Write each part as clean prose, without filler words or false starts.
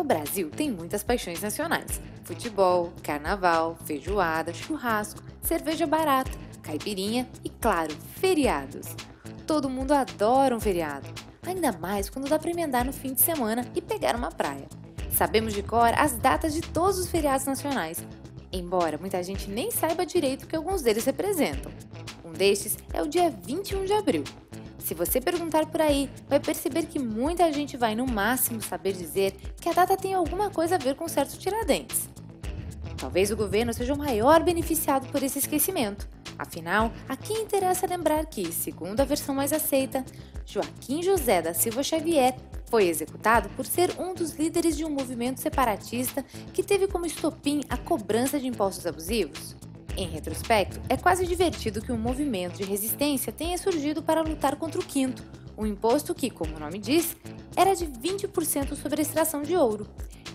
O Brasil tem muitas paixões nacionais: futebol, carnaval, feijoada, churrasco, cerveja barata, caipirinha e, claro, feriados. Todo mundo adora um feriado, ainda mais quando dá para emendar no fim de semana e pegar uma praia. Sabemos de cor as datas de todos os feriados nacionais, embora muita gente nem saiba direito o que alguns deles representam. Um destes é o dia 21 de abril. Se você perguntar por aí, vai perceber que muita gente vai no máximo saber dizer que a data tem alguma coisa a ver com certo Tiradentes. Talvez o governo seja o maior beneficiado por esse esquecimento. Afinal, a quem interessa lembrar que, segundo a versão mais aceita, Joaquim José da Silva Xavier foi executado por ser um dos líderes de um movimento separatista que teve como estopim a cobrança de impostos abusivos. Em retrospecto, é quase divertido que um movimento de resistência tenha surgido para lutar contra o quinto, um imposto que, como o nome diz, era de 20% sobre a extração de ouro.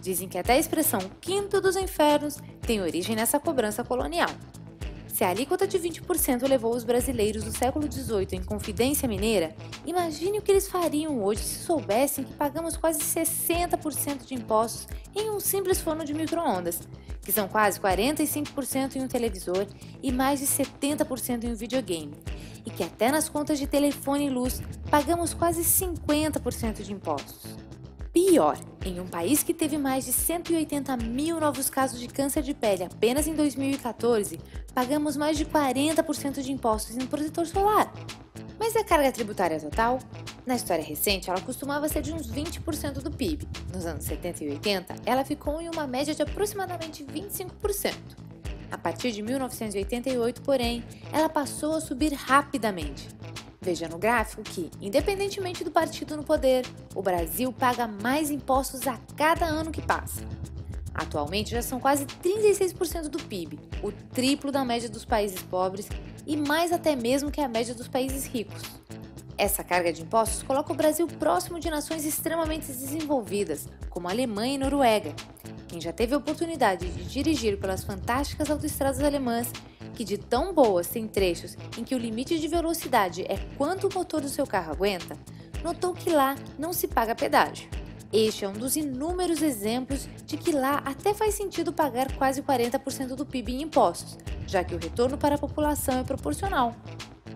Dizem que até a expressão quinto dos infernos tem origem nessa cobrança colonial. Se a alíquota de 20% levou os brasileiros do século XVIII em confidência mineira, imagine o que eles fariam hoje se soubessem que pagamos quase 60% de impostos em um simples forno de micro-ondas, que são quase 45% em um televisor e mais de 70% em um videogame, e que até nas contas de telefone e luz pagamos quase 50% de impostos. Pior, em um país que teve mais de 180 mil novos casos de câncer de pele apenas em 2014, pagamos mais de 40% de impostos em protetor solar. Mas a carga tributária total? Na história recente, ela costumava ser de uns 20% do PIB. Nos anos 70 e 80, ela ficou em uma média de aproximadamente 25%. A partir de 1988, porém, ela passou a subir rapidamente. Veja no gráfico que, independentemente do partido no poder, o Brasil paga mais impostos a cada ano que passa. Atualmente já são quase 36% do PIB, o triplo da média dos países pobres e mais até mesmo que a média dos países ricos. Essa carga de impostos coloca o Brasil próximo de nações extremamente desenvolvidas, como a Alemanha e Noruega. Quem já teve a oportunidade de dirigir pelas fantásticas autoestradas alemãs, que de tão boas tem trechos em que o limite de velocidade é quanto o motor do seu carro aguenta, notou que lá não se paga pedágio. Este é um dos inúmeros exemplos de que lá até faz sentido pagar quase 40% do PIB em impostos, já que o retorno para a população é proporcional.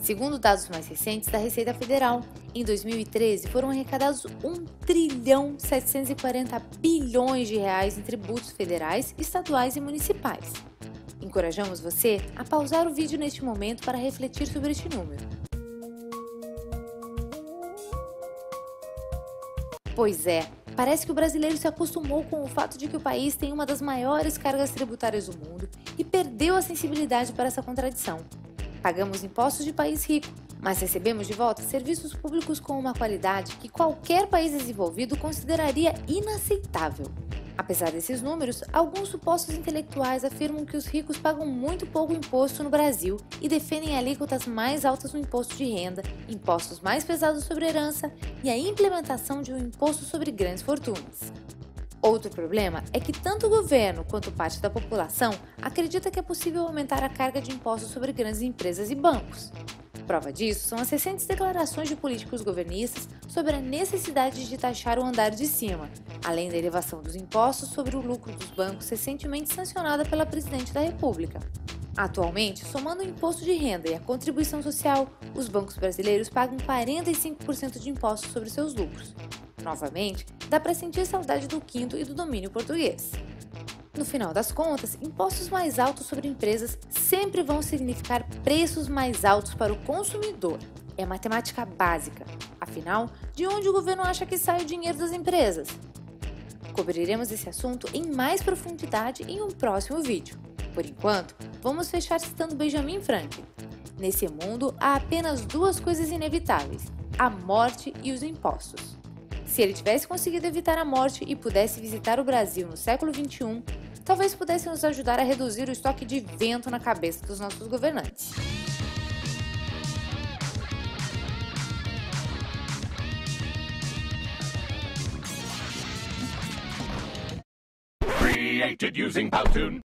Segundo dados mais recentes da Receita Federal, em 2013 foram arrecadados 1.740 bilhões de reais em tributos federais, estaduais e municipais. Encorajamos você a pausar o vídeo neste momento para refletir sobre este número. Pois é, parece que o brasileiro se acostumou com o fato de que o país tem uma das maiores cargas tributárias do mundo e perdeu a sensibilidade para essa contradição. Pagamos impostos de país rico, mas recebemos de volta serviços públicos com uma qualidade que qualquer país desenvolvido consideraria inaceitável. Apesar desses números, alguns supostos intelectuais afirmam que os ricos pagam muito pouco imposto no Brasil e defendem alíquotas mais altas no imposto de renda, impostos mais pesados sobre herança e a implementação de um imposto sobre grandes fortunas. Outro problema é que tanto o governo quanto parte da população acredita que é possível aumentar a carga de impostos sobre grandes empresas e bancos. Prova disso são as recentes declarações de políticos governistas sobre a necessidade de taxar o andar de cima, além da elevação dos impostos sobre o lucro dos bancos recentemente sancionada pela Presidente da República. Atualmente, somando o imposto de renda e a contribuição social, os bancos brasileiros pagam 45% de impostos sobre seus lucros. Novamente, dá para sentir saudade do quinto e do domínio português. No final das contas, impostos mais altos sobre empresas sempre vão significar preços mais altos para o consumidor. É matemática básica. Afinal, de onde o governo acha que sai o dinheiro das empresas? Cobriremos esse assunto em mais profundidade em um próximo vídeo. Por enquanto, vamos fechar citando Benjamin Franklin. Nesse mundo, há apenas duas coisas inevitáveis: a morte e os impostos. Se ele tivesse conseguido evitar a morte e pudesse visitar o Brasil no século XXI, talvez pudesse nos ajudar a reduzir o estoque de vento na cabeça dos nossos governantes. Created using Powtoon.